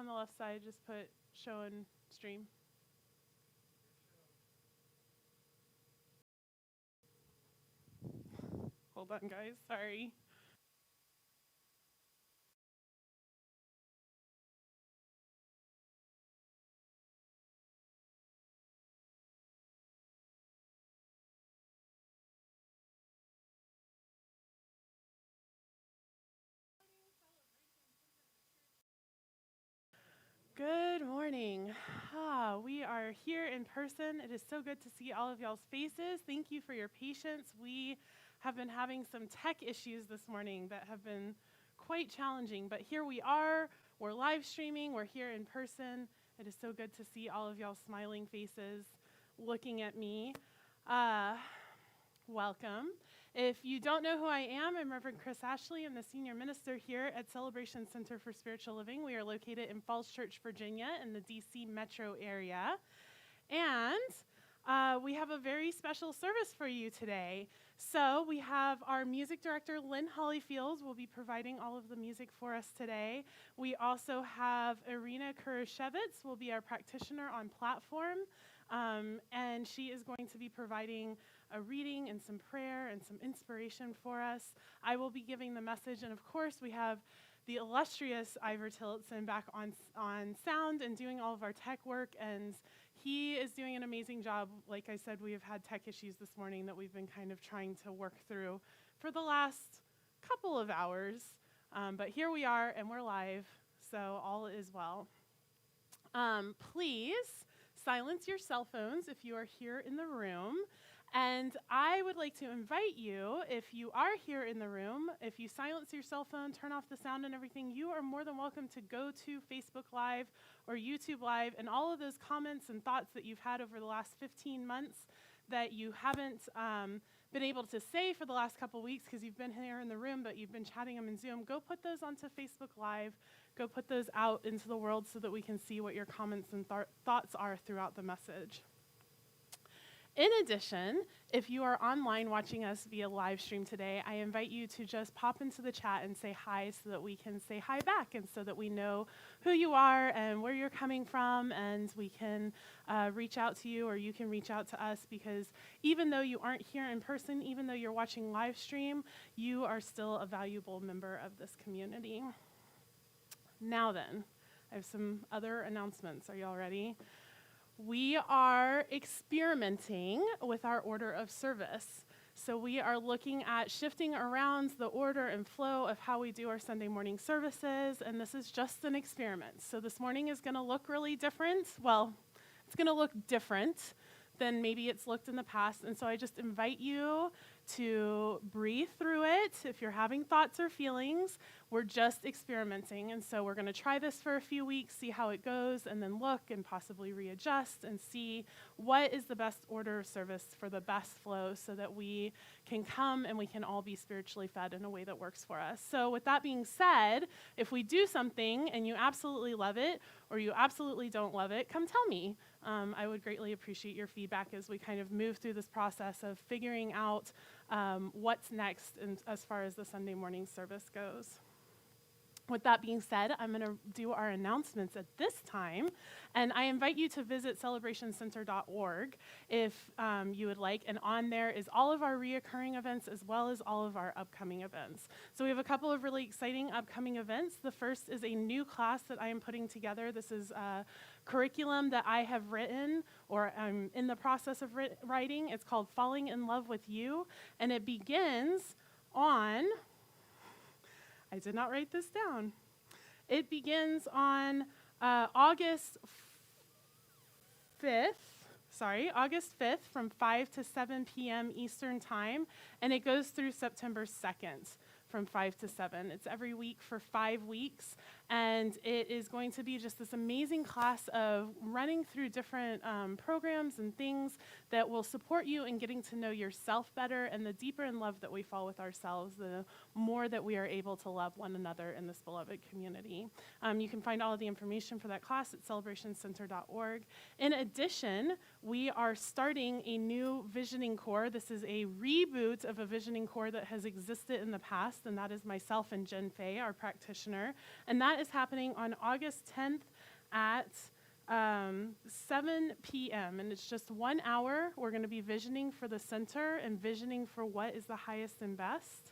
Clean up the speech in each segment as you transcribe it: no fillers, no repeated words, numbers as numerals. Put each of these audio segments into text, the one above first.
on the left side, just put show and stream. Hold on, guys. Sorry. Good morning. We are here in person. It is so good to see all of y'all's faces. Thank you for your patience. We have been having some tech issues this morning that have been quite challenging, but here we are. We're live streaming. We're here in person. It is so good to see all of y'all's smiling faces looking at me. Welcome. If you don't know who I am, I'm Reverend Chris Ashley. I'm the senior minister here at Celebration Center for Spiritual Living. We are located in Falls Church, Virginia, in the DC metro area. And we have a very special service for you today. So we have our music director, Lynn Hollyfields, will be providing all of the music for us today. We also have Irina Kurushevitz, will be our practitioner on platform. And she is going to be providing a reading and some prayer and some inspiration for us. I will be giving the message, and of course we have the illustrious Ivor Tillotson back on sound and doing all of our tech work, and he is doing an amazing job. Like I said, we have had tech issues this morning that we've been kind of trying to work through for the last couple of hours, but here we are and we're live, so all is well. Please silence your cell phones if you are here in the room. And I would like to invite you, if you are here in the room, if you silence your cell phone, turn off the sound and everything, you are more than welcome to go to Facebook Live or YouTube Live, and all of those comments and thoughts that you've had over the last 15 months that you haven't been able to say for the last couple weeks because you've been here in the room, but you've been chatting them in Zoom, go put those onto Facebook Live. Go put those out into the world so that we can see what your comments and thoughts are throughout the message. In addition, if you are online watching us via live stream today, I invite you to just pop into the chat and say hi so that we can say hi back and so that we know who you are and where you're coming from, and we can reach out to you or you can reach out to us, because even though you aren't here in person, even though you're watching live stream, you are still a valuable member of this community. Now then, I have some other announcements. Are y'all ready? We are experimenting with our order of service. So we are looking at shifting around the order and flow of how we do our Sunday morning services, and this is just an experiment. So this morning is going to look really different. Well, it's going to look different than maybe it's looked in the past, and so I just invite you to breathe through it. If you're having thoughts or feelings, we're just experimenting, and so we're going to try this for a few weeks, see how it goes, and then look and possibly readjust and see what is the best order of service for the best flow so that we can come and we can all be spiritually fed in a way that works for us. So with that being said, if we do something and you absolutely love it or you absolutely don't love it, come tell me. I would greatly appreciate your feedback as we kind of move through this process of figuring out what's next as far as the Sunday morning service goes. With that being said, I'm going to do our announcements at this time, and I invite you to visit celebrationcenter.org if you would like, and on there is all of our reoccurring events as well as all of our upcoming events. So we have a couple of really exciting upcoming events. The first is a new class that I am putting together. This is a curriculum that I have written, or I'm in the process of writing. It's called Falling in Love with You, and it begins on... I did not write this down. It begins on August 5th from 5 to 7 p.m. Eastern Time, and it goes through September 2nd from 5 to 7. It's every week for 5 weeks, and it is going to be just this amazing class of running through different programs and things that will support you in getting to know yourself better, and the deeper in love that we fall with ourselves, the more that we are able to love one another in this beloved community. You can find all of the information for that class at celebrationcenter.org. In addition, we are starting a new visioning corps. This is a reboot of a visioning corps that has existed in the past. guest, and that is myself and Jen Fay, our practitioner. And that is happening on August 10th at 7 p.m. And it's just 1 hour. We're going to be visioning for the center and visioning for what is the highest and best.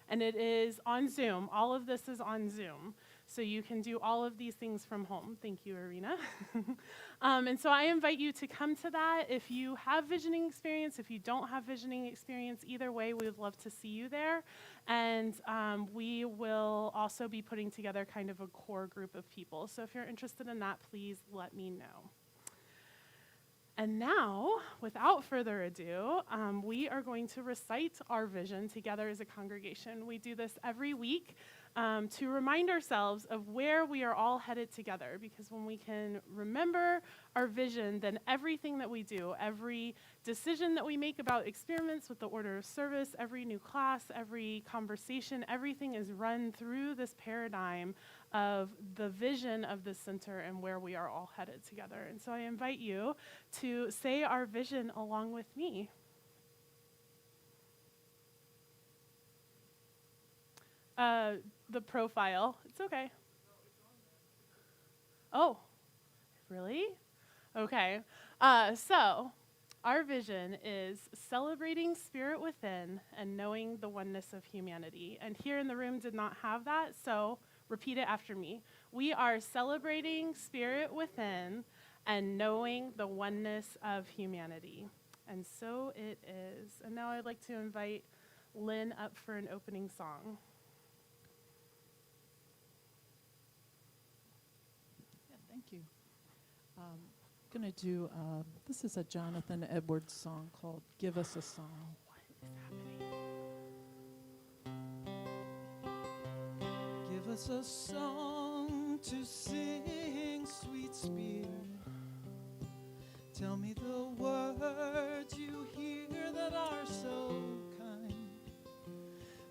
And it is on Zoom. All of this is on Zoom. So you can do all of these things from home. Thank you, Arena. And so I invite you to come to that. If you have visioning experience, if you don't have visioning experience, either way, we would love to see you there. And we will also be putting together kind of a core group of people. So if you're interested in that, please let me know. And now, without further ado, we are going to recite our vision together as a congregation. We do this every week to remind ourselves of where we are all headed together, because when we can remember our vision, then everything that we do, every decision that we make about experiments with the order of service, every new class, every conversation, everything is run through this paradigm of the vision of the center and where we are all headed together. And so I invite you to say our vision along with me. The profile. It's okay. Oh, really? Okay. So our vision is celebrating spirit within and knowing the oneness of humanity. And here in the room did not have that, so repeat it after me. We are celebrating spirit within and knowing the oneness of humanity. And so it is. And now I'd like to invite Lynn up for an opening song. Thank you. Going to do, this is a Jonathan Edwards song called Give Us a Song. What is happening? Give us a song to sing, sweet spirit. Tell me the words you hear that are so kind.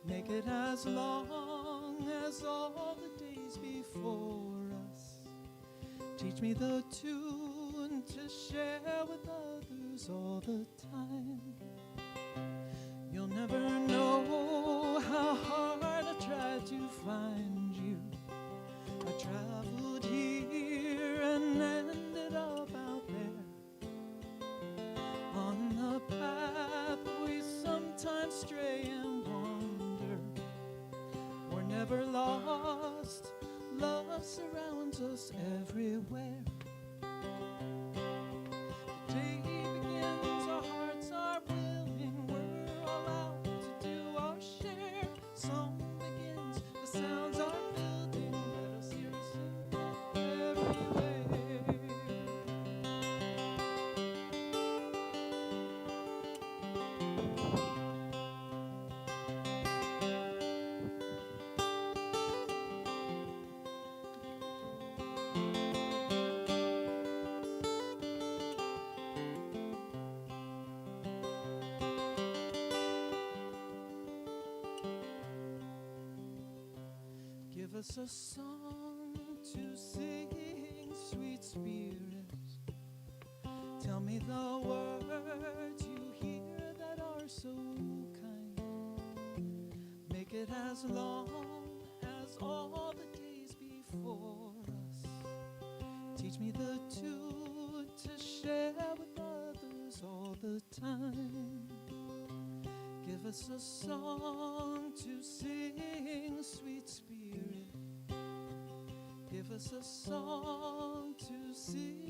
Make it as long as all the days before us. Teach me the tune to share with others all the time. You'll never know how hard I tried to find you. I traveled here and ended up out there. On the path we sometimes stray and wander. We're never lost. Love surrounds us everywhere. The day begins, our hearts are willing. We're all out to do our share. Song begins, the sounds are building. Let us hear it sing everywhere. Give us a song to sing, sweet spirit. Tell me the words you hear that are so kind. Make it as long as all the days before us. Teach me the tune to share with others all the time. Give us a song to sing, sweet spirit. Give us a song to sing.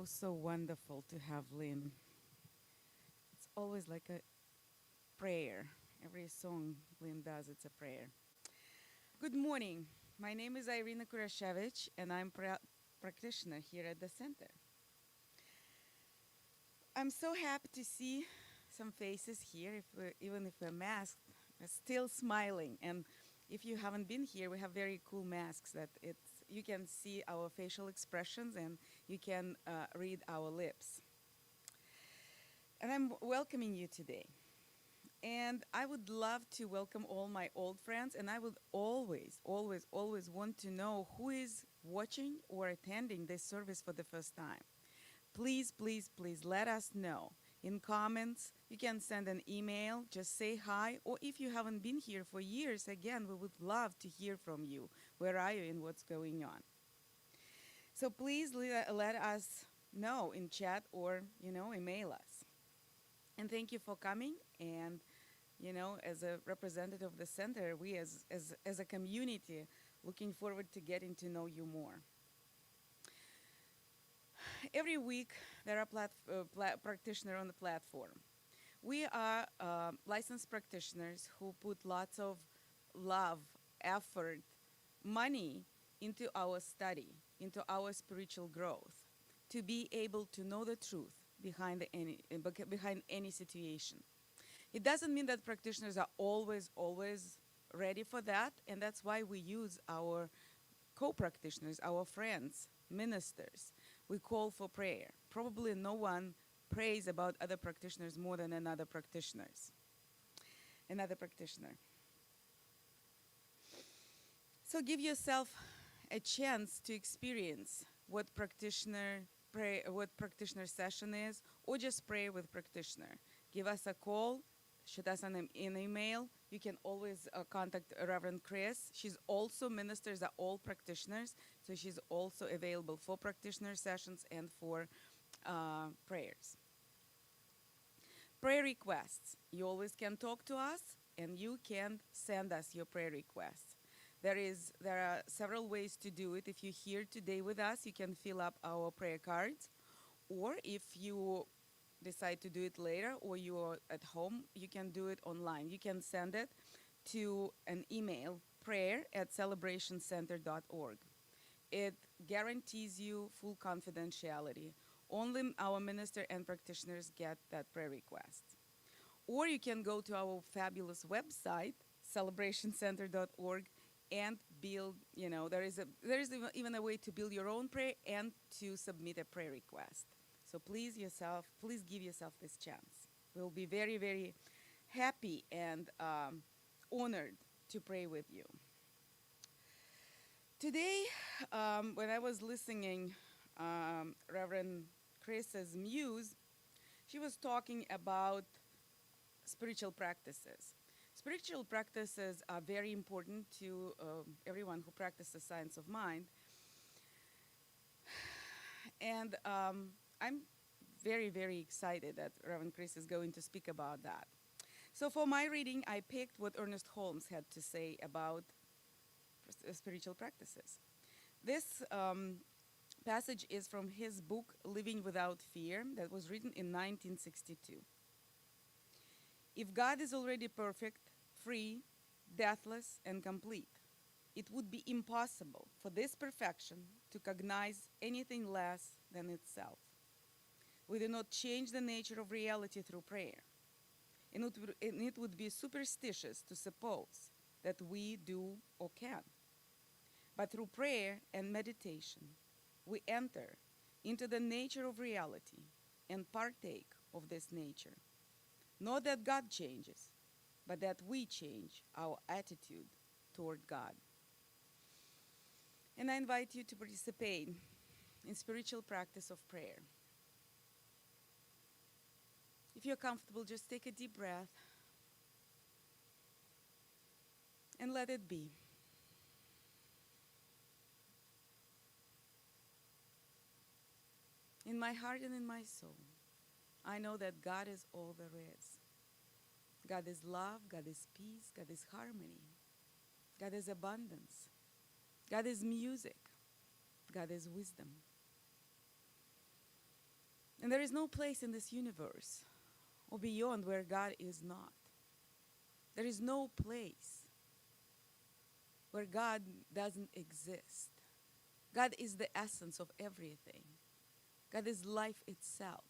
So wonderful to have Lynn. It's always like a prayer. Every song Lynn does, it's a prayer. Good morning. My name is Irina Kurashevich, and I'm practitioner here at the center. I'm so happy to see some faces here, even if we're masked, we're still smiling. And if you haven't been here, we have very cool masks that you can see our facial expressions and you can read our lips. And I'm welcoming you today. And I would love to welcome all my old friends, and I would always, always, always want to know who is watching or attending this service for the first time. Please, please, please let us know in comments. You can send an email, just say hi, or if you haven't been here for years, again, we would love to hear from you. Where are you and what's going on? So please let us know in chat or, email us. And thank you for coming. And, as a representative of the center, we as a community looking forward to getting to know you more. Every week, there are practitioners on the platform. We are licensed practitioners who put lots of love, effort, money into our study, into our spiritual growth, to be able to know the truth behind any situation. It doesn't mean that practitioners are always ready for that, and that's why we use our co-practitioners, our friends, ministers. We call for prayer. Probably no one prays about other practitioners more than another practitioner. So give yourself a chance to experience what practitioner session is, or just pray with practitioner. Give us a call, shoot us an email. You can always contact Reverend Chris. She's also ministers are all practitioners, so she's also available for practitioner sessions and for prayers. Prayer requests. You always can talk to us, and you can send us your prayer requests. There are several ways to do it. If you're here today with us, you can fill up our prayer cards, or if you decide to do it later or you're at home, you can do it online. You can send it to an email, prayer@celebrationcenter.org. It guarantees you full confidentiality. Only our minister and practitioners get that prayer request. Or you can go to our fabulous website, celebrationcenter.org, and build, there is even a way to build your own prayer and to submit a prayer request. So please give yourself this chance. We'll be very, very happy and honored to pray with you. Today, when I was listening Reverend Chris's muse, she was talking about spiritual practices. Spiritual practices are very important to everyone who practices science of mind. And I'm very, very excited that Reverend Chris is going to speak about that. So for my reading, I picked what Ernest Holmes had to say about spiritual practices. This passage is from his book, Living Without Fear, that was written in 1962. If God is already perfect, free, deathless, and complete, it would be impossible for this perfection to cognize anything less than itself. We do not change the nature of reality through prayer. And it would be superstitious to suppose that we do or can. But through prayer and meditation, we enter into the nature of reality and partake of this nature. Not that God changes, but that we change our attitude toward God. And I invite you to participate in spiritual practice of prayer. If you're comfortable, just take a deep breath and let it be. In my heart and in my soul, I know that God is all there is. God is love, God is peace, God is harmony, God is abundance, God is music, God is wisdom. And there is no place in this universe or beyond where God is not. There is no place where God doesn't exist. God is the essence of everything. God is life itself.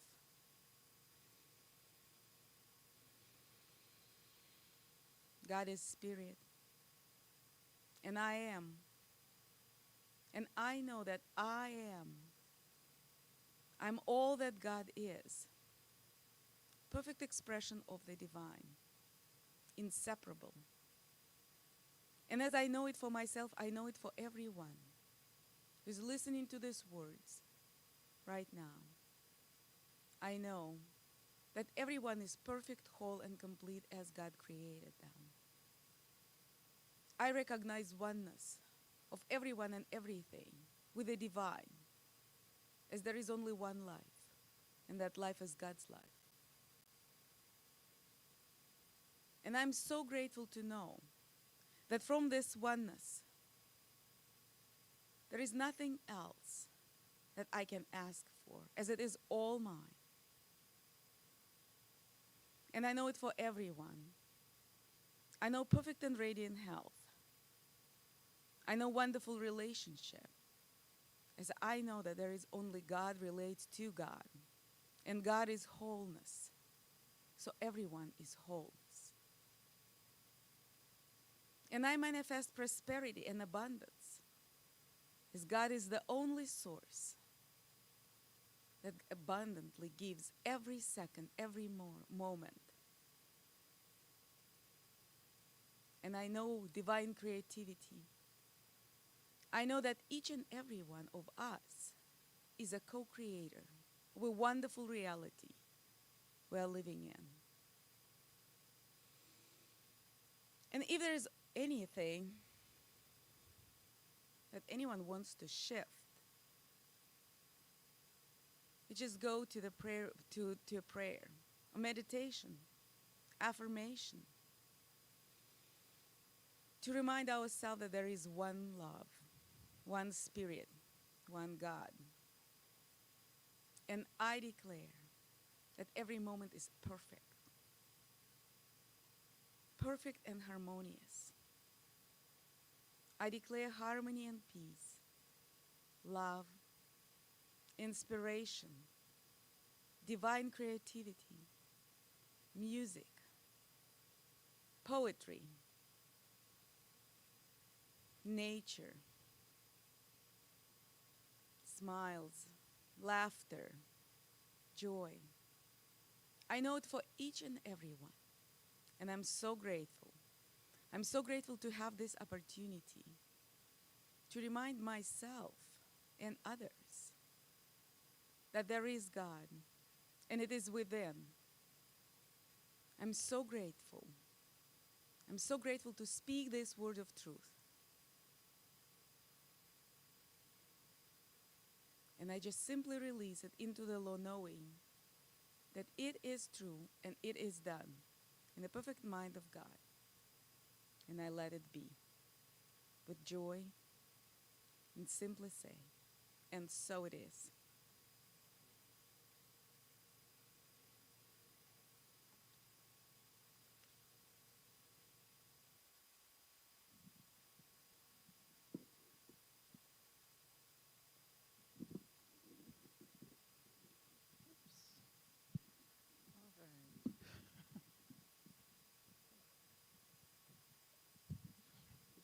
God is spirit. And I am. And I know that I am. I'm all that God is. Perfect expression of the divine. inseparable. And as I know it for myself, I know it for everyone who's listening to these words right now. I know that everyone is perfect, whole, and complete as God created them. I recognize oneness of everyone and everything with the divine, as there is only one life, and that life is God's life. And I'm so grateful to know that from this oneness, there is nothing else that I can ask for, as it is all mine. And I know it for everyone. I know perfect and radiant health. I know wonderful relationship, as I know that there is only God relates to God, and God is wholeness. So everyone is wholeness. And I manifest prosperity and abundance, as God is the only source that abundantly gives every second, every moment. And I know divine creativity. I know that each and every one of us is a co-creator of a wonderful reality we are living in. And if there is anything that anyone wants to shift, you just go to the prayer, to a prayer, a meditation, affirmation, to remind ourselves that there is one love, one spirit, one God. And I declare that every moment is perfect, perfect and harmonious. I declare harmony and peace, love, inspiration, divine creativity, music, poetry, nature, smiles, laughter, joy. I know it for each and every one, and I'm so grateful. I'm so grateful to have this opportunity to remind myself and others that there is God, and it is within. I'm so grateful. I'm so grateful to speak this word of truth. And I just simply release it into the law, knowing that it is true and it is done in the perfect mind of God. And I let it be with joy and simply say, and so it is.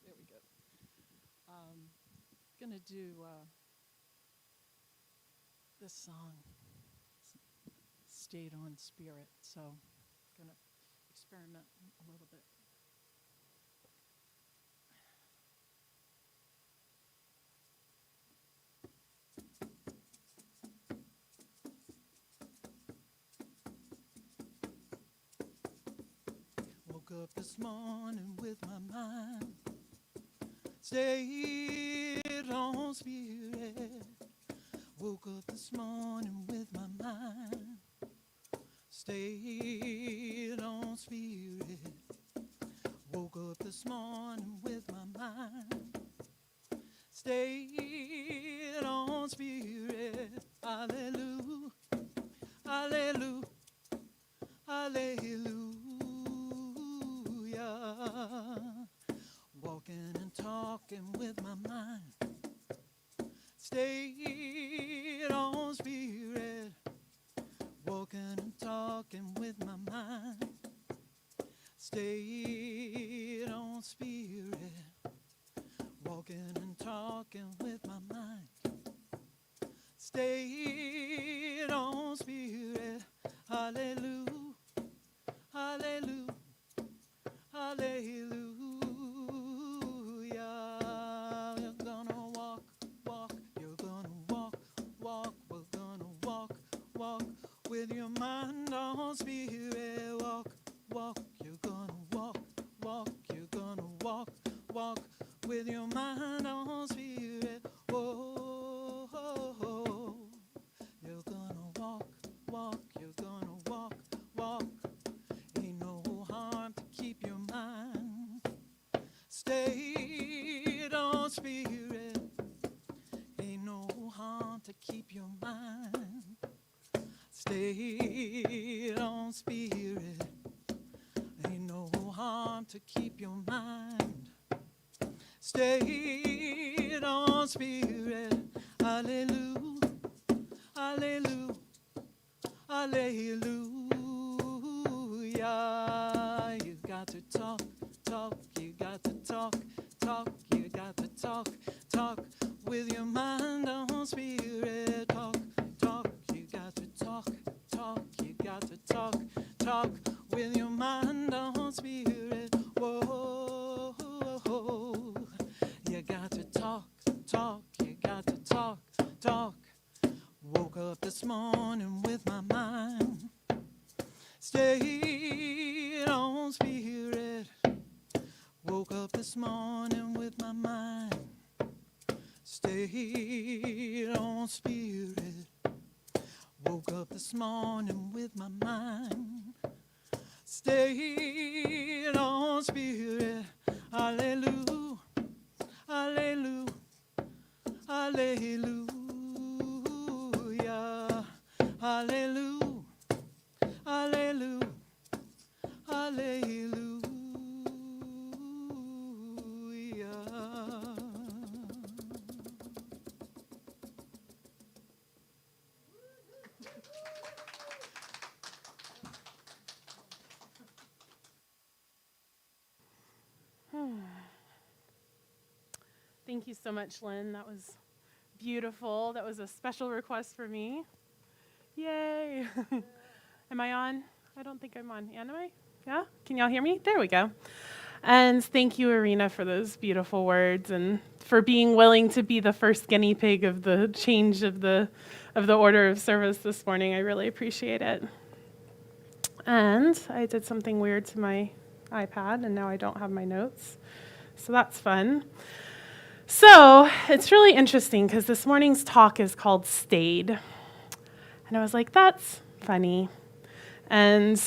There we go. Gonna do this song, Stayed on Spirit. So, gonna experiment a little bit. Woke up this morning with my mind stayed on spirit. Woke up this morning with my mind stayed on spirit. Woke up this morning with my mind stayed on spirit. Hallelujah, hallelujah, hallelujah. Walking and talking with my mind stayed on spirit. Walking and talking with my mind stayed on spirit. Walking and talking with my mind stayed on spirit. Hallelujah, hallelujah, You're gonna walk, walk, you're gonna walk, walk, we're gonna walk, walk with your mind on spirit. Walk, walk, you're gonna walk, walk, you're gonna walk, walk with your mind on spirit. Oh, oh, oh. You're gonna walk, walk, you're gonna walk, walk. Ain't no harm to keep your mind stayed on spirit. Ain't no harm to keep your mind stayed on spirit. Ain't no harm to keep your mind stayed on spirit. Hallelujah, hallelujah, hallelujah. You got to talk, talk, you got to talk, talk, you got to talk, talk with your mind on spirit. Talk, talk, you got to talk, talk, you got to talk, talk with your mind on spirit. Whoa, you got to talk, talk, you got to talk, talk. Woke up this morning with my mind stayed on spirit. Woke up this morning with my mind stayed on spirit. Woke up this morning with my mind stayed on spirit. Hallelujah, hallelujah, hallelujah, hallelujah, hallelujah, hallelujah. Thank you so much, Lynn. That was beautiful. That was a special request for me. Yay. Am I on? I don't think I'm on. Am I? Yeah? Can y'all hear me? There we go. And thank you, Arena, for those beautiful words and for being willing to be the first guinea pig of the change of the order of service this morning. I really appreciate it. And I did something weird to my iPad, and now I don't have my notes. So that's fun. So it's really interesting because this morning's talk is called Stayed. And I was like, that's funny. And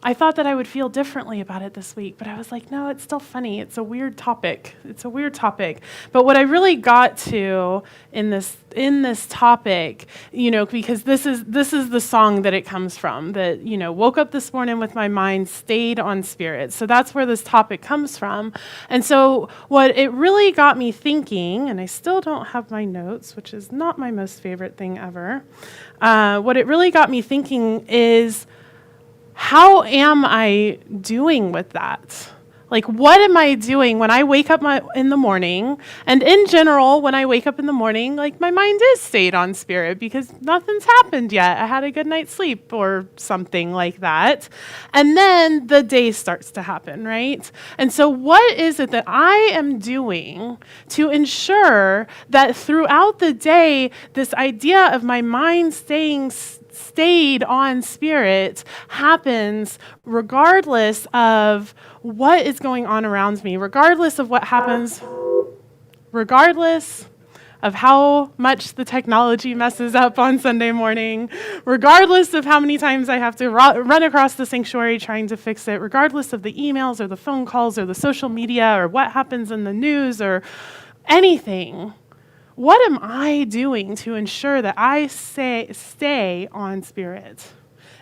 I thought that I would feel differently about it this week, but I was like, no, it's still funny. It's a weird topic. It's a weird topic. But what I really got to in this topic, because this is the song that it comes from, that, woke up this morning with my mind stayed on spirit. So that's where this topic comes from. And so what it really got me thinking, and I still don't have my notes, which is not my most favorite thing ever. What it really got me thinking is, how am I doing with that? Like, what am I doing when I wake up in the morning? And in general, when I wake up in the morning, like, my mind is stayed on spirit because nothing's happened yet. I had a good night's sleep or something like that. And then the day starts to happen, right? And so what is it that I am doing to ensure that throughout the day, this idea of my mind stayed on spirit happens regardless of what is going on around me, regardless of what happens, regardless of how much the technology messes up on Sunday morning, regardless of how many times I have to run across the sanctuary trying to fix it, regardless of the emails or the phone calls or the social media or what happens in the news or anything. What am I doing to ensure that I stay on spirit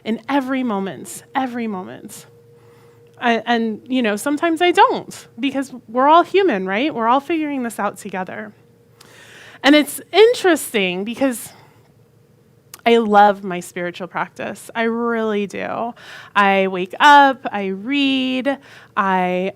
in every moment, every moment? And sometimes I don't, because we're all human, right? We're all figuring this out together. And it's interesting because I love my spiritual practice. I really do. I wake up, I read, I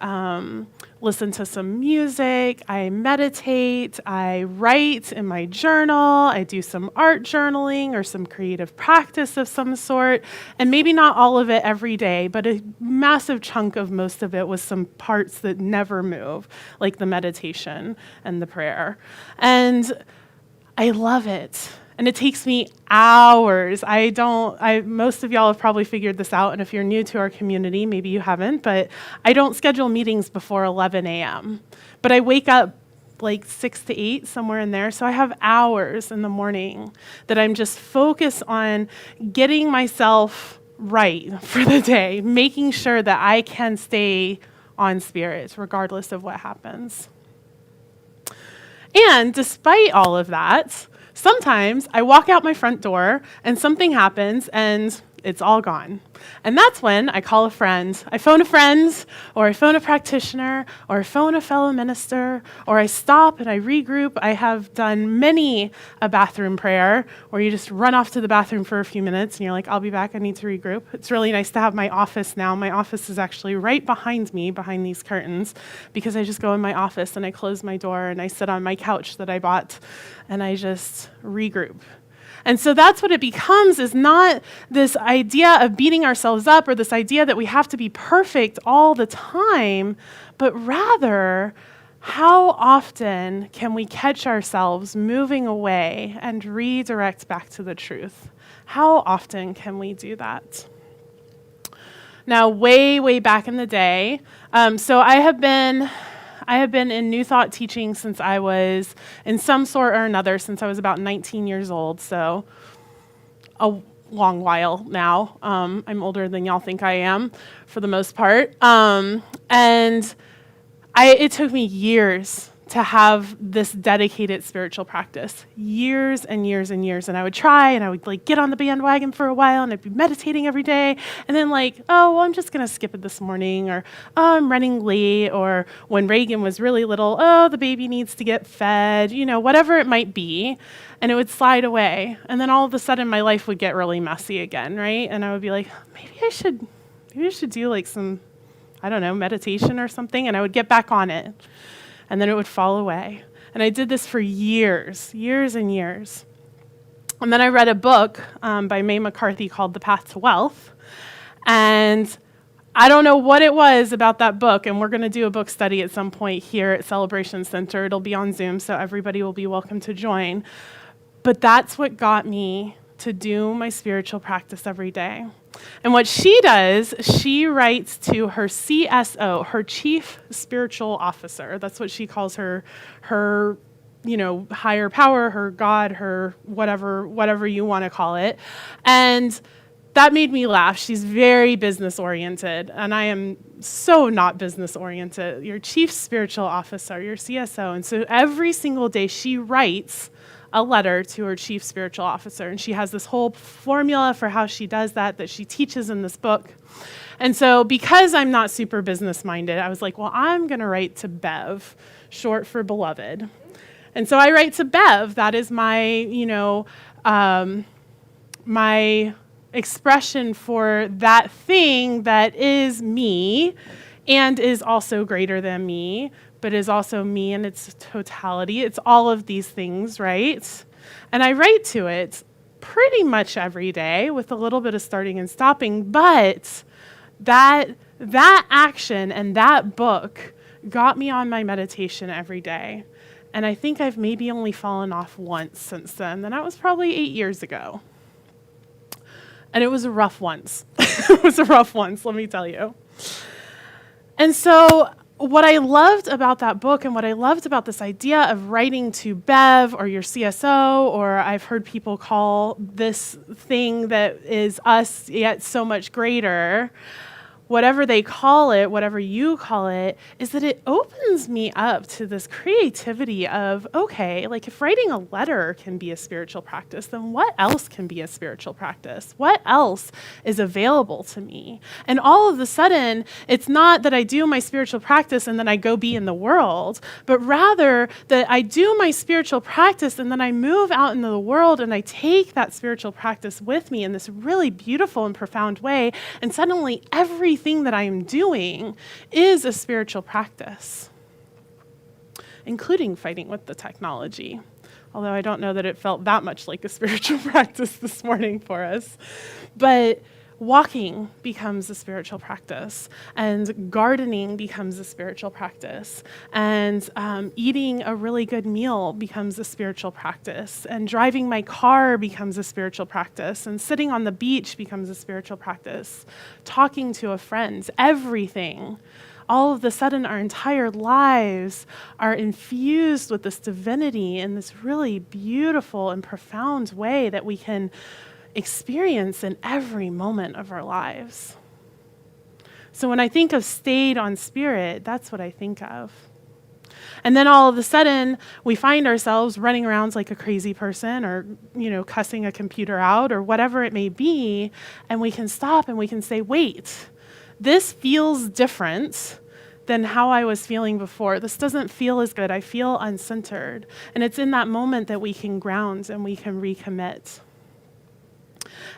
listen to some music, I meditate, I write in my journal, I do some art journaling or some creative practice of some sort, and maybe not all of it every day, but a massive chunk of most of it was some parts that never move, like the meditation and the prayer. And I love it. And it takes me hours. Most of y'all have probably figured this out, and if you're new to our community, maybe you haven't, but I don't schedule meetings before 11 a.m. But I wake up like 6 to 8, somewhere in there, so I have hours in the morning that I'm just focused on getting myself right for the day, making sure that I can stay on spirit regardless of what happens. And despite all of that, sometimes I walk out my front door and something happens and it's all gone. And that's when I call a friend. I phone a friend, or I phone a practitioner, or I phone a fellow minister, or I stop and I regroup. I have done many a bathroom prayer where you just run off to the bathroom for a few minutes and you're like, I'll be back, I need to regroup. It's really nice to have my office now. My office is actually right behind me, behind these curtains, because I just go in my office and I close my door and I sit on my couch that I bought and I just regroup. And so that's what it becomes, is not this idea of beating ourselves up or this idea that we have to be perfect all the time, but rather, how often can we catch ourselves moving away and redirect back to the truth? How often can we do that? Now, way, way back in the day, so I have been in New Thought teaching since I was, in some sort or another, since I was about 19 years old, so a long while now. I'm older than y'all think I am, for the most part. It took me years to have this dedicated spiritual practice, years and years and years. And I would try, and I would get on the bandwagon for a while, and I'd be meditating every day. And then I'm just going to skip it this morning, or I'm running late, or when Reagan was really little, the baby needs to get fed, whatever it might be. And it would slide away. And then all of a sudden my life would get really messy again, right? And I would be like, maybe I should do some, meditation or something. And I would get back on it. And then it would fall away. And I did this for years and years. And then I read a book by Mae McCarthy called The Path to Wealth. And I don't know what it was about that book, and we're going to do a book study at some point here at Celebration Center. It'll be on Zoom, so everybody will be welcome to join. But that's what got me to do my spiritual practice every day. And what she does, she writes to her CSO, her Chief Spiritual Officer. That's what she calls her higher power, her God, her whatever you want to call it. And that made me laugh. She's very business-oriented, and I am so not business-oriented. Your Chief Spiritual Officer, your CSO. And so every single day she writes a letter to her chief spiritual officer. And she has this whole formula for how she does that she teaches in this book. And so because I'm not super business-minded, I was like, well, I'm going to write to Bev, short for beloved. And so I write to Bev. That is my, my expression for that thing that is me and is also greater than me, but is also me in its totality. It's all of these things, right? And I write to it pretty much every day with a little bit of starting and stopping, but that action and that book got me on my meditation every day. And I think I've maybe only fallen off once since then, and that was probably 8 years ago. And it was a rough once. It was a rough once, let me tell you. And so what I loved about that book, and what I loved about this idea of writing to Bev or your CSO, or I've heard people call this thing that is us yet so much greater, whatever they call it, whatever you call it, is that it opens me up to this creativity of, okay, if writing a letter can be a spiritual practice, then what else can be a spiritual practice? What else is available to me? And all of a sudden, it's not that I do my spiritual practice and then I go be in the world, but rather that I do my spiritual practice and then I move out into the world and I take that spiritual practice with me in this really beautiful and profound way, and suddenly everything everything that I am doing is a spiritual practice, including fighting with the technology. Although I don't know that it felt that much like a spiritual practice this morning for us. But walking becomes a spiritual practice, and gardening becomes a spiritual practice, and eating a really good meal becomes a spiritual practice, and driving my car becomes a spiritual practice, and sitting on the beach becomes a spiritual practice, talking to a friend, everything. All of a sudden, our entire lives are infused with this divinity in this really beautiful and profound way that we can experience in every moment of our lives. So when I think of stayed on spirit, that's what I think of. And then all of a sudden, we find ourselves running around like a crazy person, or, cussing a computer out, or whatever it may be, and we can stop and we can say, wait, this feels different than how I was feeling before. This doesn't feel as good. I feel uncentered. And it's in that moment that we can ground and we can recommit.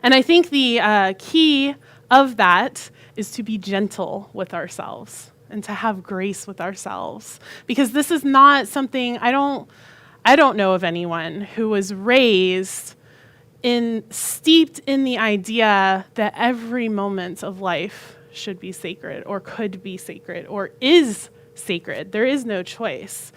And I think the key of that is to be gentle with ourselves and to have grace with ourselves. Because this is not something, I don't know of anyone who was raised steeped in the idea that every moment of life should be sacred or could be sacred or is sacred. There is no choice.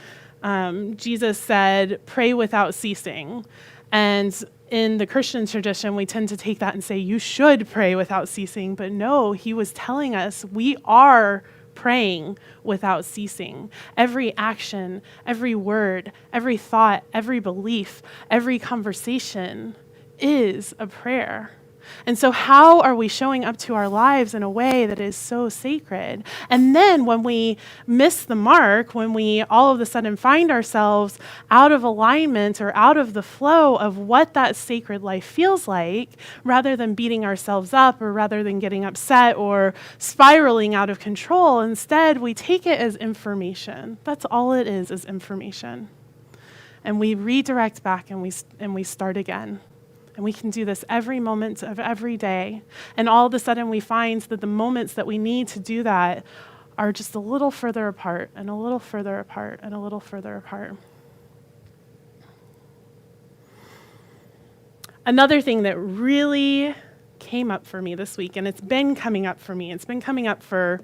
Jesus said, pray without ceasing. And in the Christian tradition, we tend to take that and say, you should pray without ceasing. But no, he was telling us we are praying without ceasing. Every action, every word, every thought, every belief, every conversation is a prayer. And so how are we showing up to our lives in a way that is so sacred? And then when we miss the mark, when we all of a sudden find ourselves out of alignment or out of the flow of what that sacred life feels like, rather than beating ourselves up or rather than getting upset or spiraling out of control, instead we take it as information. That's all it is information. And we redirect back and we start again. And we can do this every moment of every day. And all of a sudden we find that the moments that we need to do that are just a little further apart and a little further apart and a little further apart. Another thing that really came up for me this week, and it's been coming up for me, it's been coming up for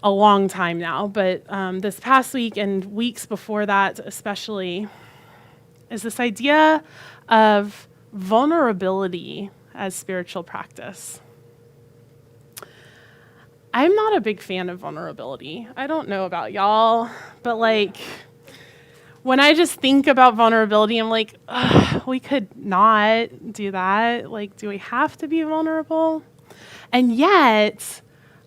a long time now, but this past week and weeks before that especially, is this idea of vulnerability as spiritual practice. I'm not a big fan of vulnerability. I don't know about y'all, but when I just think about vulnerability, I'm like, we could not do that. Do we have to be vulnerable? And yet,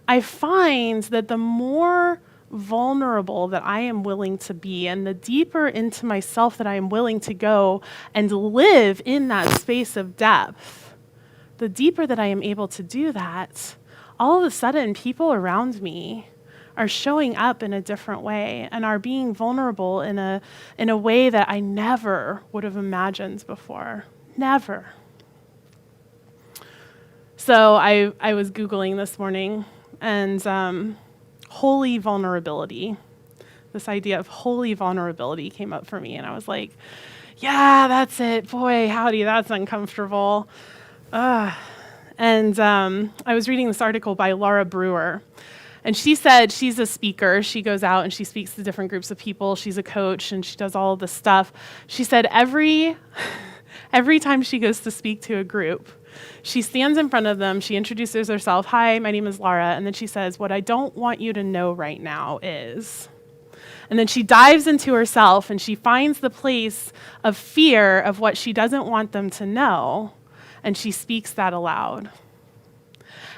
I find that the more vulnerable that I am willing to be and the deeper into myself that I am willing to go and live in that space of depth, the deeper that I am able to do that, all of a sudden people around me are showing up in a different way and are being vulnerable in a way that I never would have imagined before. Never. So I was Googling this morning, and holy vulnerability, this idea of holy vulnerability came up for me, and I was like, yeah, that's it. Boy, howdy, that's uncomfortable. And I was reading this article by Laura Brewer, and she said she's a speaker. She goes out and she speaks to different groups of people. She's a coach, and she does all of this stuff. She said every time she goes to speak to a group, she stands in front of them, she introduces herself, hi, my name is Laura, and then she says, what I don't want you to know right now is, and then she dives into herself and she finds the place of fear of what she doesn't want them to know, and she speaks that aloud.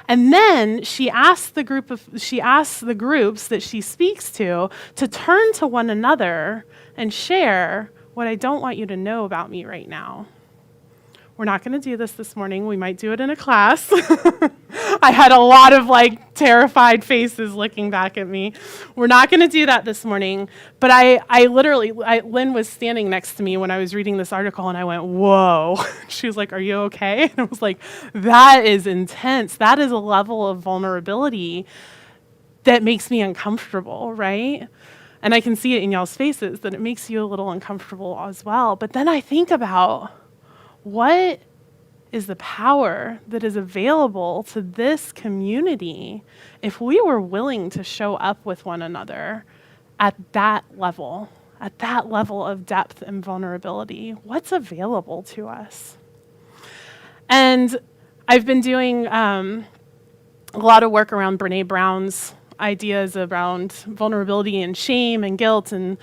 And then she asks the groups that she speaks to turn to one another and share what I don't want you to know about me right now. We're not going to do this morning. We might do it in a class. I had a lot of terrified faces looking back at me. We're not going to do that this morning. But I literally, Lynn was standing next to me when I was reading this article, and I went, whoa. She was like, are you okay? And I was like, that is intense. That is a level of vulnerability that makes me uncomfortable, right? And I can see it in y'all's faces that it makes you a little uncomfortable as well. But then I think about, what is the power that is available to this community if we were willing to show up with one another at that level of depth and vulnerability? What's available to us? And I've been doing a lot of work around Brené Brown's ideas around vulnerability and shame and guilt and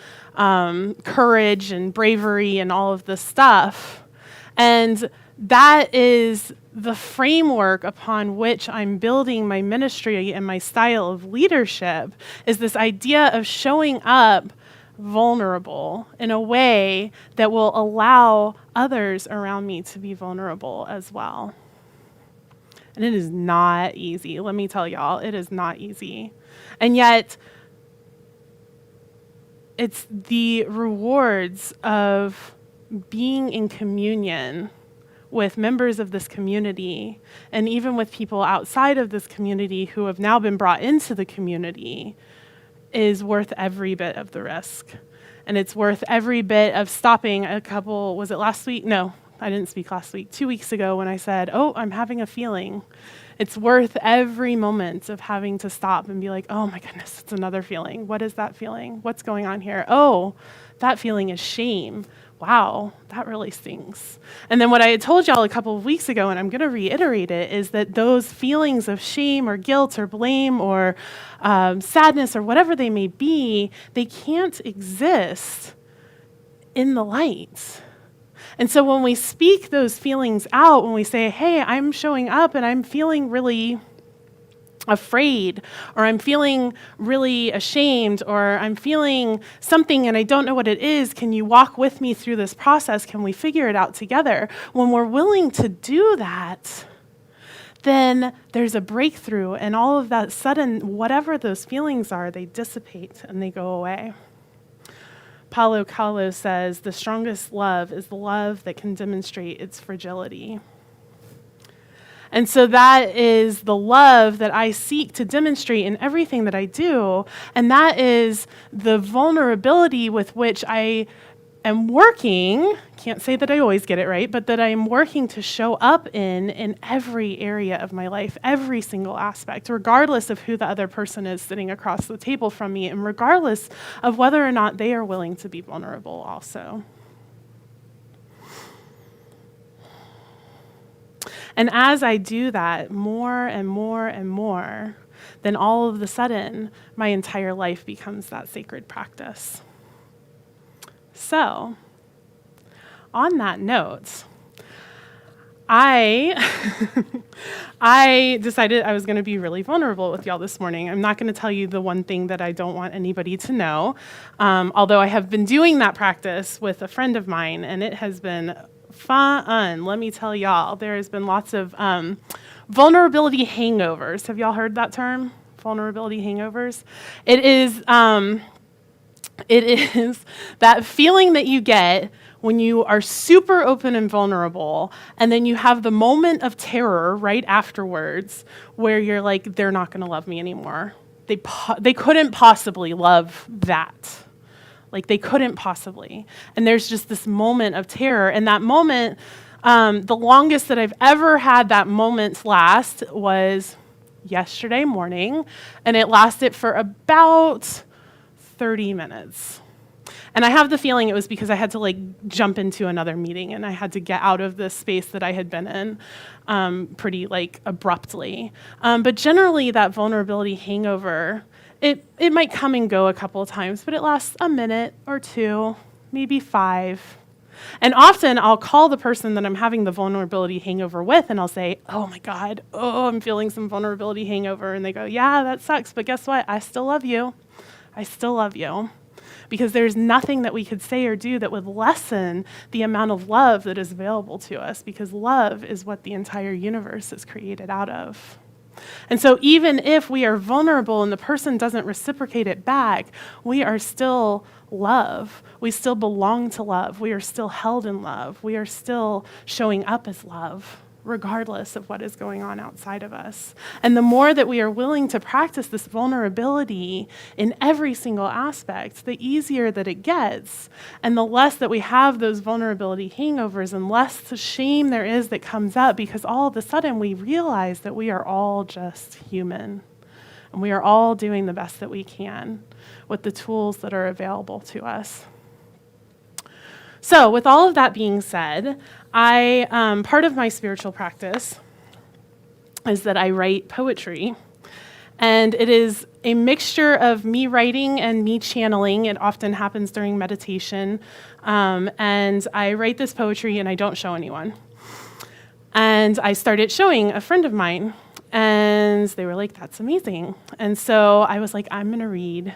courage and bravery and all of this stuff. And that is the framework upon which I'm building my ministry and my style of leadership, is this idea of showing up vulnerable in a way that will allow others around me to be vulnerable as well. And it is not easy. Let me tell y'all, it is not easy. And yet, it's the rewards of being in communion with members of this community, and even with people outside of this community who have now been brought into the community, is worth every bit of the risk. And it's worth every bit of stopping was it last week? No, I didn't speak last week. 2 weeks ago when I said, oh, I'm having a feeling. It's worth every moment of having to stop and be like, oh my goodness, it's another feeling. What is that feeling? What's going on here? Oh, that feeling is shame. Wow, that really stings. And then what I had told y'all a couple of weeks ago, and I'm going to reiterate it, is that those feelings of shame or guilt or blame or sadness or whatever they may be, they can't exist in the light. And so when we speak those feelings out, when we say, hey, I'm showing up and I'm feeling really afraid, or I'm feeling really ashamed, or I'm feeling something and I don't know what it is, can you walk with me through this process? Can we figure it out together? When we're willing to do that, then there's a breakthrough, and all of that sudden, whatever those feelings are, they dissipate and they go away. Paulo Coelho says, the strongest love is the love that can demonstrate its fragility. And so that is the love that I seek to demonstrate in everything that I do, and that is the vulnerability with which I am working, can't say that I always get it right, but that I am working to show up in every area of my life, every single aspect, regardless of who the other person is sitting across the table from me, and regardless of whether or not they are willing to be vulnerable also. And as I do that more and more and more, then all of a sudden, my entire life becomes that sacred practice. So, on that note, I decided I was going to be really vulnerable with y'all this morning. I'm not going to tell you the one thing that I don't want anybody to know, although I have been doing that practice with a friend of mine, and it has been fun. Let me tell y'all, there has been lots of vulnerability hangovers. Have y'all heard that term? Vulnerability hangovers? It is that feeling that you get when you are super open and vulnerable, and then you have the moment of terror right afterwards where you're like, they're not going to love me anymore. They couldn't possibly love that. Like, they couldn't possibly. And there's just this moment of terror. And that moment, the longest that I've ever had that moment last was yesterday morning. And it lasted for about 30 minutes. And I have the feeling it was because I had to, jump into another meeting. And I had to get out of this space that I had been in pretty, abruptly. But generally, that vulnerability hangover, it might come and go a couple of times, but it lasts a minute or two, maybe 5. And often I'll call the person that I'm having the vulnerability hangover with, and I'll say, oh my God, I'm feeling some vulnerability hangover. And they go, yeah, that sucks, but guess what? I still love you. I still love you. because there's nothing that we could say or do that would lessen the amount of love that is available to us, because love is what the entire universe is created out of. And so even if we are vulnerable and the person doesn't reciprocate it back, we are still love. We still belong to love. We are still held in love. We are still showing up as love, regardless of what is going on outside of us. And the more that we are willing to practice this vulnerability in every single aspect, the easier that it gets, and the less that we have those vulnerability hangovers and less the shame there is that comes up, because all of a sudden we realize that we are all just human, and we are all doing the best that we can with the tools that are available to us. So with all of that being said, part of my spiritual practice is that I write poetry, and it is a mixture of me writing and me channeling. It often happens during meditation, and I write this poetry and I don't show anyone. And I started showing a friend of mine, and they were like, "That's amazing." And so I was like, "I'm going to read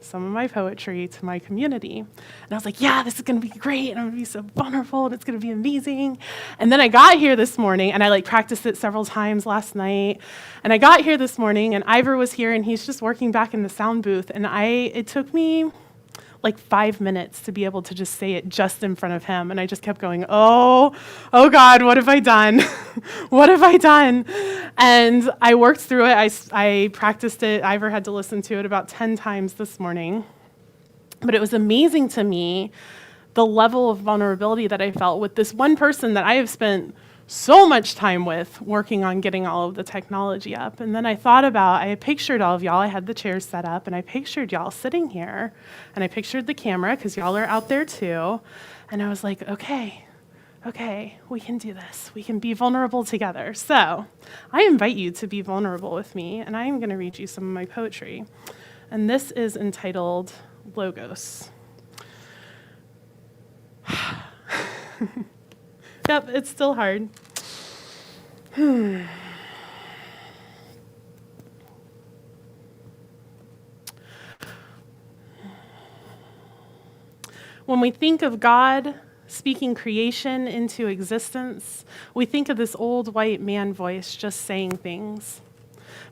some of my poetry to my community." And I was like, "Yeah, this is going to be great, and I'm going to be so vulnerable, and it's going to be amazing." And then I got here this morning, and I practiced it several times last night. And I got here this morning, and Ivor was here, and he's just working back in the sound booth. And it took me like 5 minutes to be able to just say it just in front of him. And I just kept going, oh God, what have I done? What have I done? And I worked through it. I practiced it. Ivor had to listen to it about 10 times this morning. But it was amazing to me, the level of vulnerability that I felt with this one person that I have spent so much time with working on getting all of the technology up. And then I pictured all of y'all. I had the chairs set up, and I pictured y'all sitting here, and I pictured the camera, because y'all are out there too. And I was like, okay, we can do this. We can be vulnerable together. So I invite you to be vulnerable with me, and I am going to read you some of my poetry. And this is entitled Logos. Yep, it's still hard. When we think of God speaking creation into existence, we think of this old white man voice just saying things.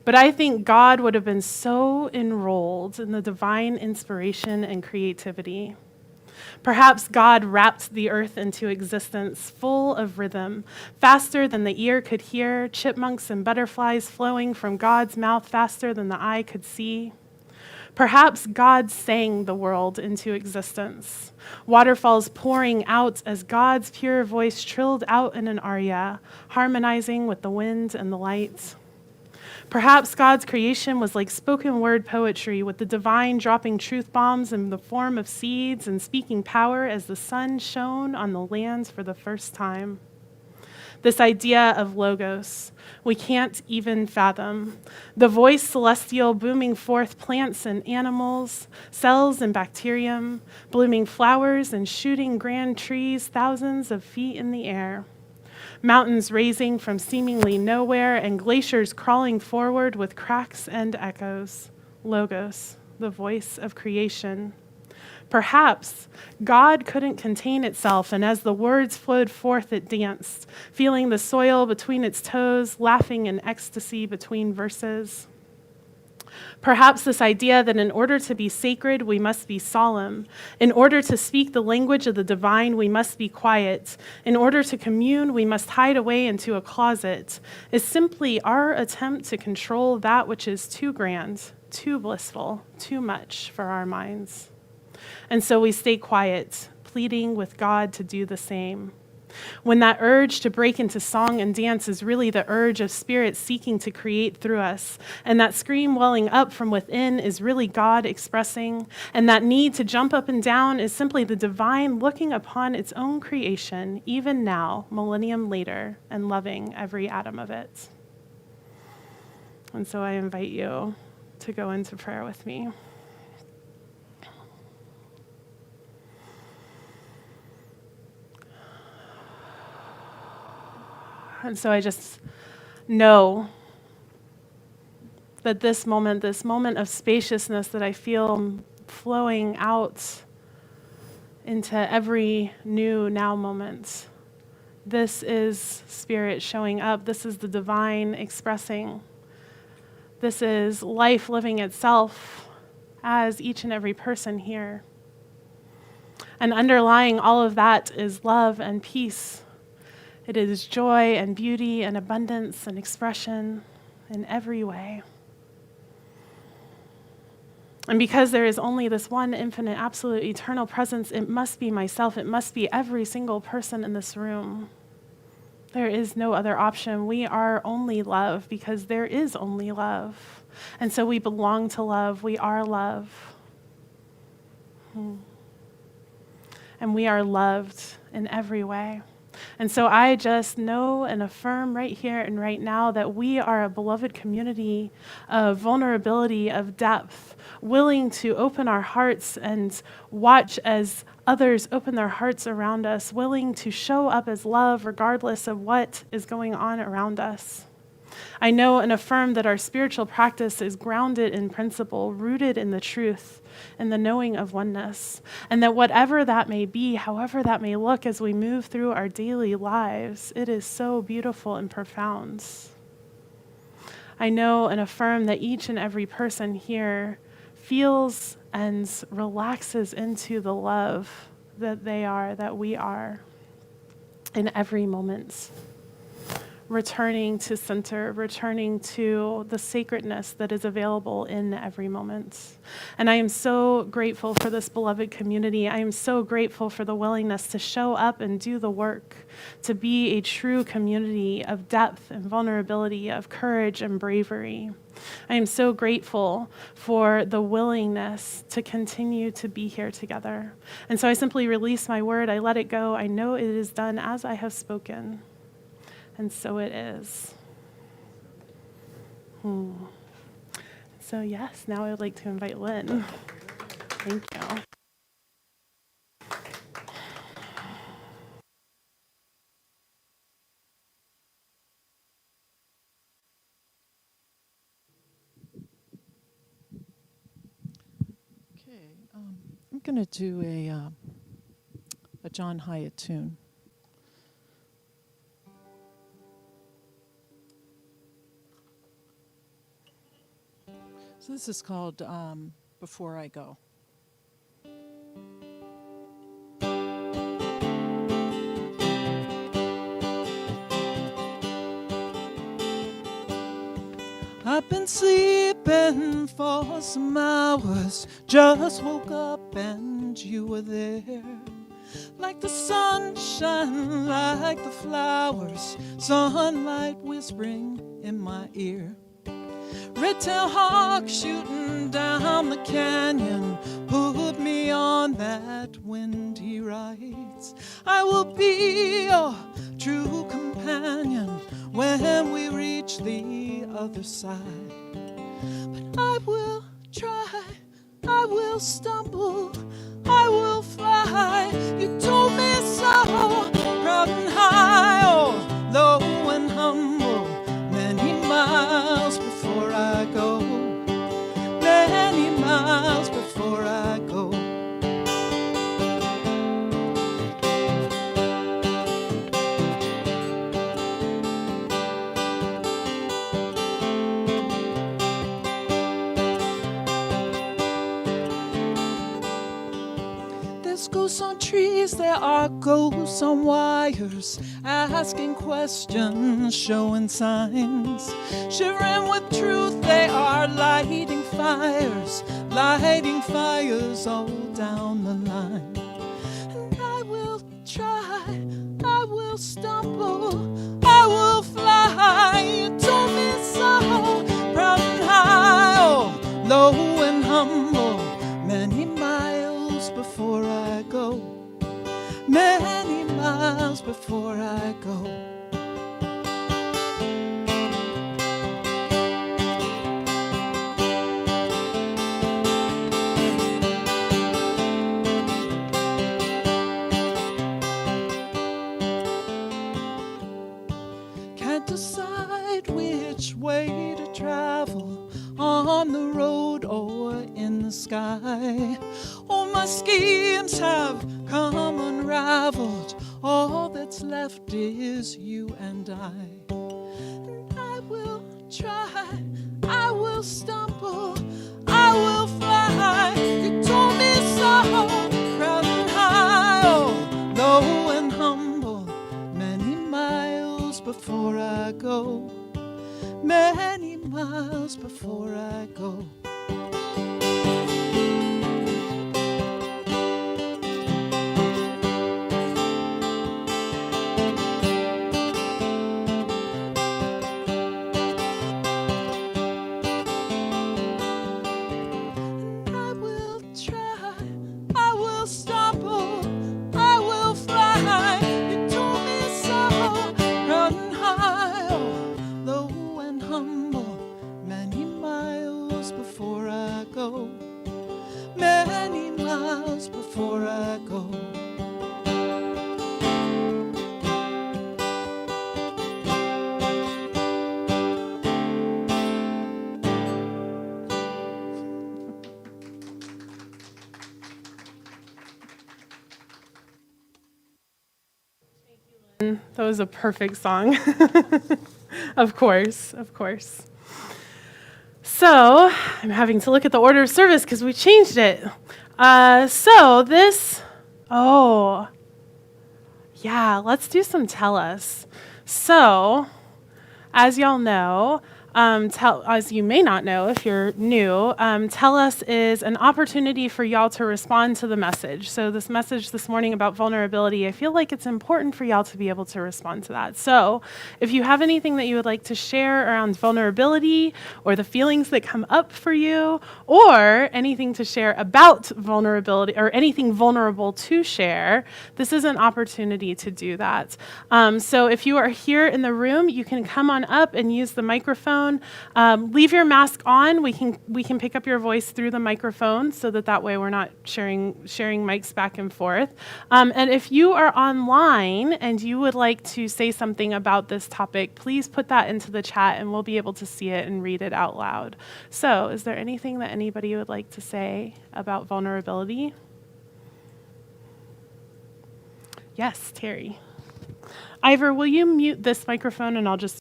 But I think God would have been so enrolled in the divine inspiration and creativity. Perhaps God wrapped the earth into existence full of rhythm, faster than the ear could hear, chipmunks and butterflies flowing from God's mouth faster than the eye could see. Perhaps God sang the world into existence, waterfalls pouring out as God's pure voice trilled out in an aria, harmonizing with the wind and the light. Perhaps God's creation was like spoken word poetry, with the divine dropping truth bombs in the form of seeds and speaking power as the sun shone on the lands for the first time. This idea of logos, we can't even fathom. The voice celestial booming forth plants and animals, cells and bacterium, blooming flowers and shooting grand trees thousands of feet in the air. Mountains raising from seemingly nowhere and glaciers crawling forward with cracks and echoes. Logos, the voice of creation. Perhaps God couldn't contain itself, and as the words flowed forth, it danced, feeling the soil between its toes, laughing in ecstasy between verses. Perhaps this idea that in order to be sacred, we must be solemn. In order to speak the language of the divine, we must be quiet. In order to commune, we must hide away into a closet, is simply our attempt to control that which is too grand, too blissful, too much for our minds. And so we stay quiet, pleading with God to do the same. When that urge to break into song and dance is really the urge of spirit seeking to create through us, and that scream welling up from within is really God expressing, and that need to jump up and down is simply the divine looking upon its own creation, even now, millennium later, and loving every atom of it. And so I invite you to go into prayer with me. And so I just know that this moment of spaciousness that I feel flowing out into every new now moment. This is Spirit showing up. This is the divine expressing. This is life living itself as each and every person here. And underlying all of that is love and peace. It is joy and beauty and abundance and expression in every way. And because there is only this one infinite, absolute, eternal presence, it must be myself. It must be every single person in this room. There is no other option. We are only love because there is only love. And so we belong to love. We are love. And we are loved in every way. And so I just know and affirm right here and right now that we are a beloved community of vulnerability, of depth, willing to open our hearts and watch as others open their hearts around us, willing to show up as love regardless of what is going on around us. I know and affirm that our spiritual practice is grounded in principle, rooted in the truth, in the knowing of oneness, and that whatever that may be, however that may look as we move through our daily lives, it is so beautiful and profound. I know and affirm that each and every person here feels and relaxes into the love that they are, that we are, in every moment. Returning to center, returning to the sacredness that is available in every moment. And I am so grateful for this beloved community. I am so grateful for the willingness to show up and do the work, to be a true community of depth and vulnerability, of courage and bravery. I am so grateful for the willingness to continue to be here together. And so I simply release my word. I let it go. I know it is done as I have spoken. And so it is. So yes, now I would like to invite Lynn. Thank you. Okay, I'm going to do a John Hyatt tune. So this is called Before I Go. I've been sleeping for some hours, just woke up and you were there. Like the sunshine, like the flowers, sunlight whispering in my ear. Red-tailed hawk shooting down the canyon, put me on that windy ride. I will be your true companion when we reach the other side. But I will try, I will stumble, I will fly. You told me so, proud and high, oh, low and humble, many miles before I go, many miles before I go. There's ghosts on trees, there are ghosts on wires, asking questions, showing signs. Shivering with truth, they are lighting fires all down the line. And I will try, I will stumble, I will fly. You told me so, proud and high, oh, low and humble, many miles before I go, many miles before I go. Can't decide which way to travel, on the road or in the sky. sky. Oh, my schemes have come unraveled. All that's left is you and I. And I will try, I will stumble, I will fly. You told me so, proud and high, oh, low and humble. Many miles before I go, many miles before I go. I will try, I will stumble, I will fly. You told me so, proud and high, oh, low and humble. Many miles before I go, many miles before I go. That was a perfect song. Of course, of course. So, I'm having to look at the order of service because we changed it. Let's do some tell us. So, as y'all know, as you may not know if you're new, Tell Us is an opportunity for y'all to respond to the message. So this message this morning about vulnerability, I feel like it's important for y'all to be able to respond to that. So if you have anything that you would like to share around vulnerability or the feelings that come up for you, or anything to share about vulnerability or anything vulnerable to share, this is an opportunity to do that. So if you are here in the room, you can come on up and use the microphone. Leave your mask on. We can pick up your voice through the microphone so that way we're not sharing mics back and forth. And if you are online and you would like to say something about this topic, please put that into the chat and we'll be able to see it and read it out loud. So is there anything that anybody would like to say about vulnerability? Yes, Terry. Ivor, will you mute this microphone and I'll just...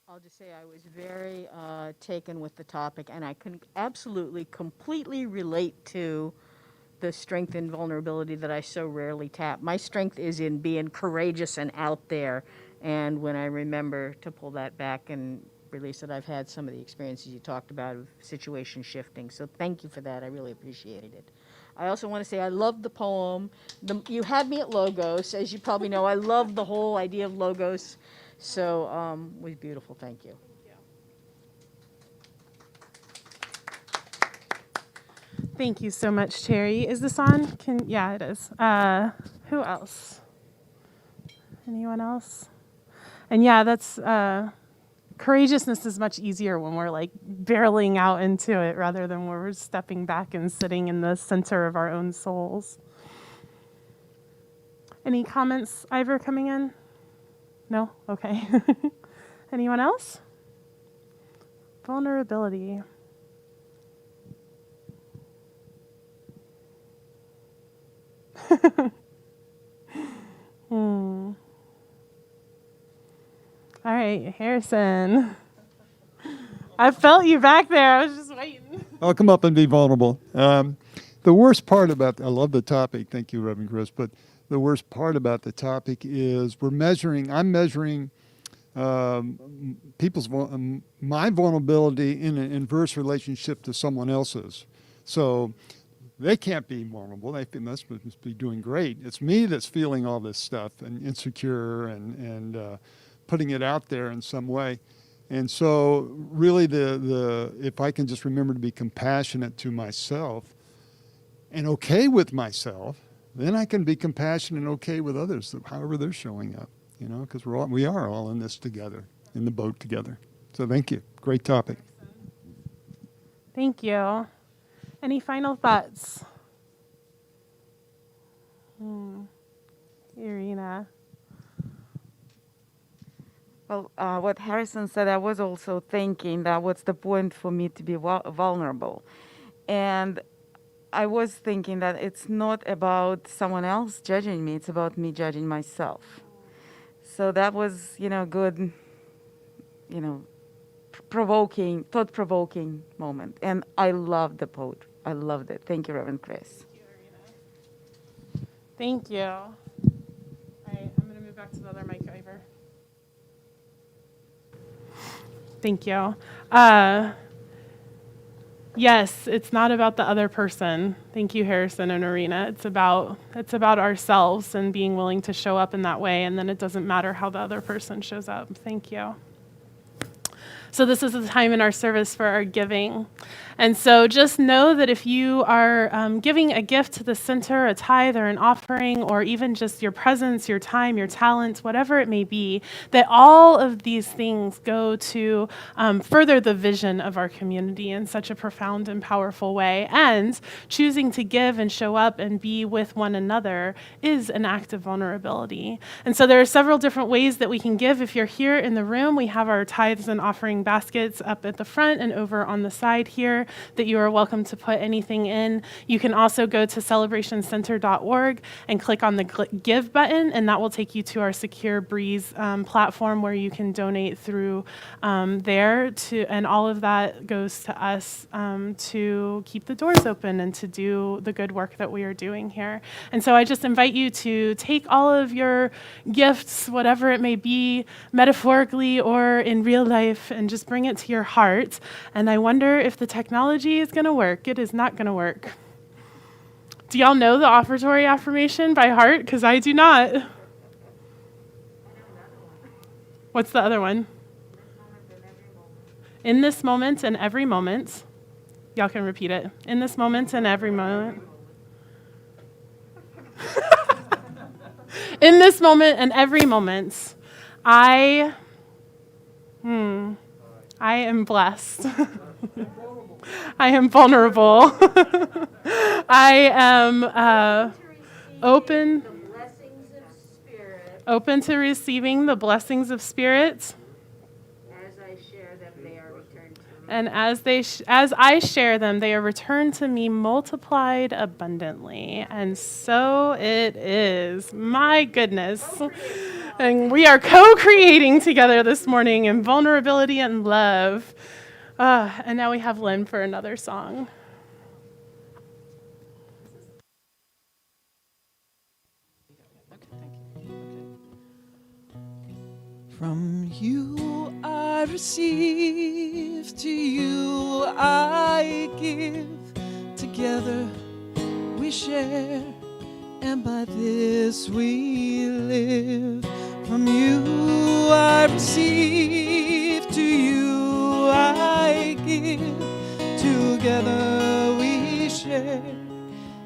I'll just say I was very taken with the topic, and I can absolutely, completely relate to the strength and vulnerability that I so rarely tap. My strength is in being courageous and out there, and when I remember to pull that back and release it, I've had some of the experiences you talked about of situation shifting. So thank you for that. I really appreciated it. I also want to say I love the poem. You had me at Logos. As you probably know, I love the whole idea of Logos. So it was beautiful. Thank you. Thank you so much, Terry. Is this on? Yeah, it is. Who else? Anyone else? And yeah, that's courageousness is much easier when we're like barreling out into it rather than when we're stepping back and sitting in the center of our own souls. Any comments, Ivor, coming in? No? Okay. Anyone else? Vulnerability. All right, Harrison. I felt you back there. I was just waiting. I'll come up and be vulnerable. The worst part about, I love the topic, thank you, Reverend Chris, but the worst part about the topic is I'm measuring my vulnerability in an inverse relationship to someone else's. So they can't be vulnerable. They must be doing great. It's me that's feeling all this stuff and insecure and putting it out there in some way. And so really if I can just remember to be compassionate to myself and okay with myself, then I can be compassionate and okay with others, however they're showing up, because we are all in this together, in the boat together. So thank you. Great topic. Thank you. Any final thoughts? Irina. Well, what Harrison said, I was also thinking that what's the point for me to be vulnerable? And I was thinking that it's not about someone else judging me, it's about me judging myself. So that was, good, you know, thought-provoking moment. And I loved the poetry. I loved it. Thank you, Reverend Chris. Thank you. All right, I'm going to move back to the other mic over. Thank you. Yes, it's not about the other person. Thank you, Harrison and Arena. It's about ourselves and being willing to show up in that way, and then it doesn't matter how the other person shows up. Thank you. So this is the time in our service for our giving. And so just know that if you are giving a gift to the center, a tithe or an offering, or even just your presence, your time, your talents, whatever it may be, that all of these things go to further the vision of our community in such a profound and powerful way. And choosing to give and show up and be with one another is an act of vulnerability. And so there are several different ways that we can give. If you're here in the room, we have our tithes and offering baskets up at the front and over on the side here that you are welcome to put anything in. You can also go to celebrationcenter.org and click on the give button, and that will take you to our Secure Breeze platform where you can donate through there and all of that goes to us to keep the doors open and to do the good work that we are doing here. And so I just invite you to take all of your gifts, whatever it may be, metaphorically or in real life, and just bring it to your heart. And I wonder if the technology is going to work. It is not going to work. Do y'all know the offertory affirmation by heart? Because I do not. What's the other one? In this moment and every moment. Y'all can repeat it. In this moment and every moment. In this moment and every moment, I am blessed. I am vulnerable. I am open to receiving the blessings of Spirit. As I share them, they are returned to me. And as I share them, they are returned to me multiplied abundantly. And so it is. My goodness. And we are co-creating together this morning in vulnerability and love. And now we have Lynn for another song. From you I receive, to you I give. Together we share, and by this we live. From you I receive, to you I give. Together we share,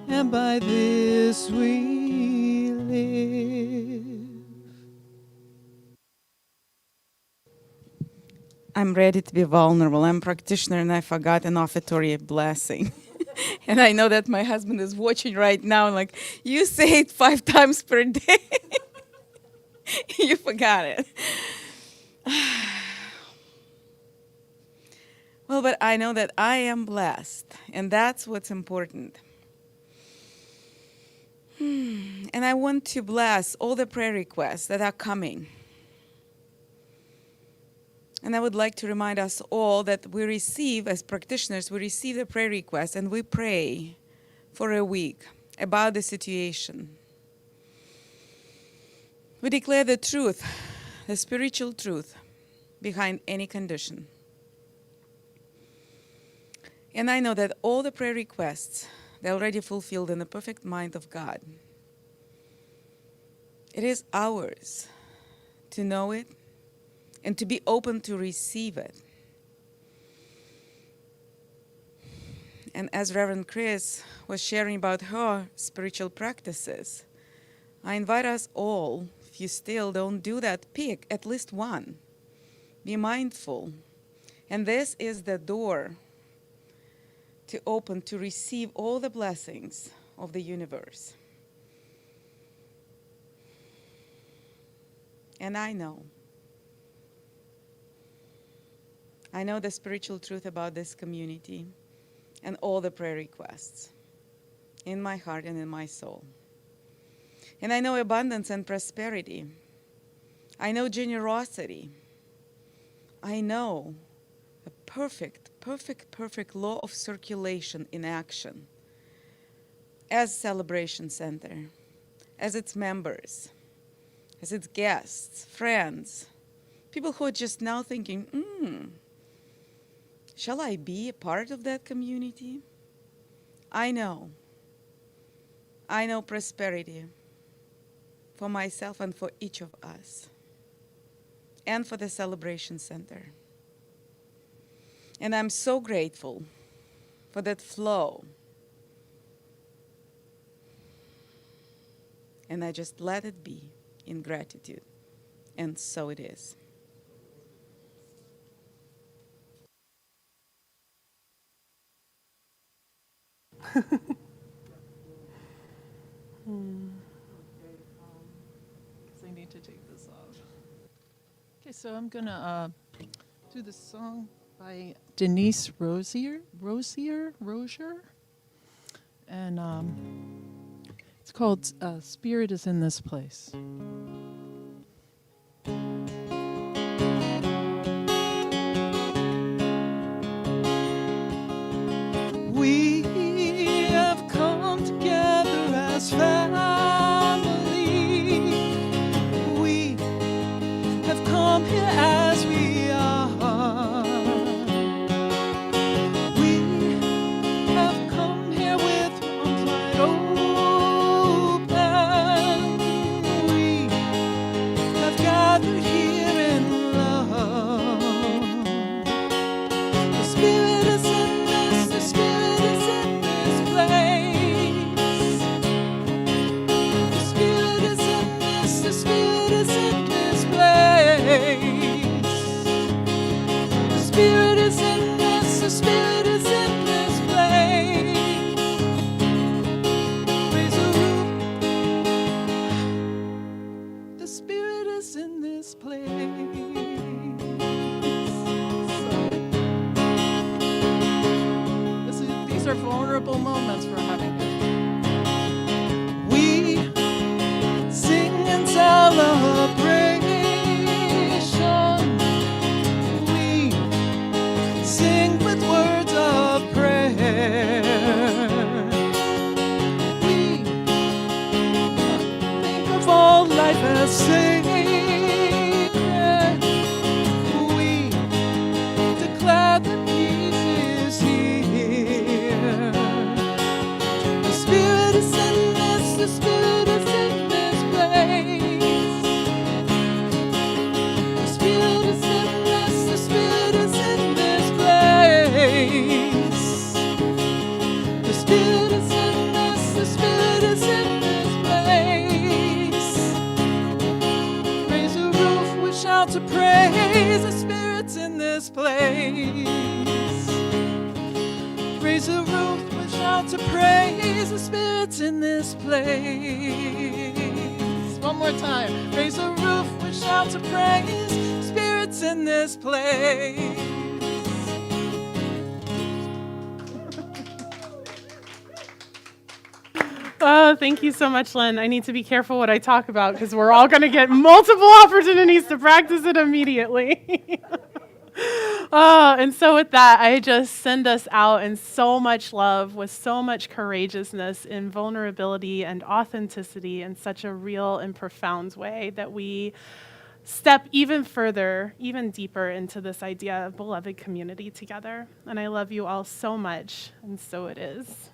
and by this we live. I'm ready to be vulnerable. I'm a practitioner and I forgot an offertory blessing. And I know that my husband is watching right now, like, you say it 5 times per day. You forgot it. Well, but I know that I am blessed, and that's what's important. And I want to bless all the prayer requests that are coming. And I would like to remind us all that we receive, as practitioners, we receive the prayer request and we pray for a week about the situation. We declare the truth, the spiritual truth behind any condition. And I know that all the prayer requests, they're already fulfilled in the perfect mind of God. It is ours to know it and to be open to receive it. And as Reverend Chris was sharing about her spiritual practices, I invite us all, if you still don't do that, pick at least one. Be mindful. And this is the door to open to receive all the blessings of the universe. And I know I know the spiritual truth about this community and all the prayer requests in my heart and in my soul. And I know abundance and prosperity. I know generosity. I know a perfect law of circulation in action as Celebration Center, as its members, as its guests, friends, people who are just now thinking, shall I be a part of that community? I know prosperity for myself and for each of us, and for the Celebration Center. And I'm so grateful for that flow. And I just let it be in gratitude. And so it is. I need to take this off. Okay, so I'm gonna do this song by Denise Rosier, and it's called "Spirit Is in This Place." We have come together as family. We have come here as we are. We have come here with arms wide open. We have gathered here in love. The Spirit is in this, the Spirit is in this place. The Spirit is in this, the Spirit is in this place. The Spirit is in this, the Spirit is in this place. Raise a roof. The Spirit is in this place. These are vulnerable moments we're having. We sing in celebration. We sing with words of prayer. We think of all life as sacred. We declare that peace is here. The Spirit is in this, the Spirit is in this place. The Spirit is in this, the Spirit is in this place. The Spirit is in this, the Spirit is in this place. Raise a roof, we shout to praise, the Spirit's in this place. Raise a roof, we shout to praise, the Spirit's in this place. One more time. Raise a roof, we shout to praise, Spirit's in this place. Oh, thank you so much, Len. I need to be careful what I talk about because we're all going to get multiple opportunities to practice it immediately. And so with that, I just send us out in so much love, with so much courageousness in vulnerability and authenticity in such a real and profound way that we step even further, even deeper into this idea of beloved community together. And I love you all so much, and so it is.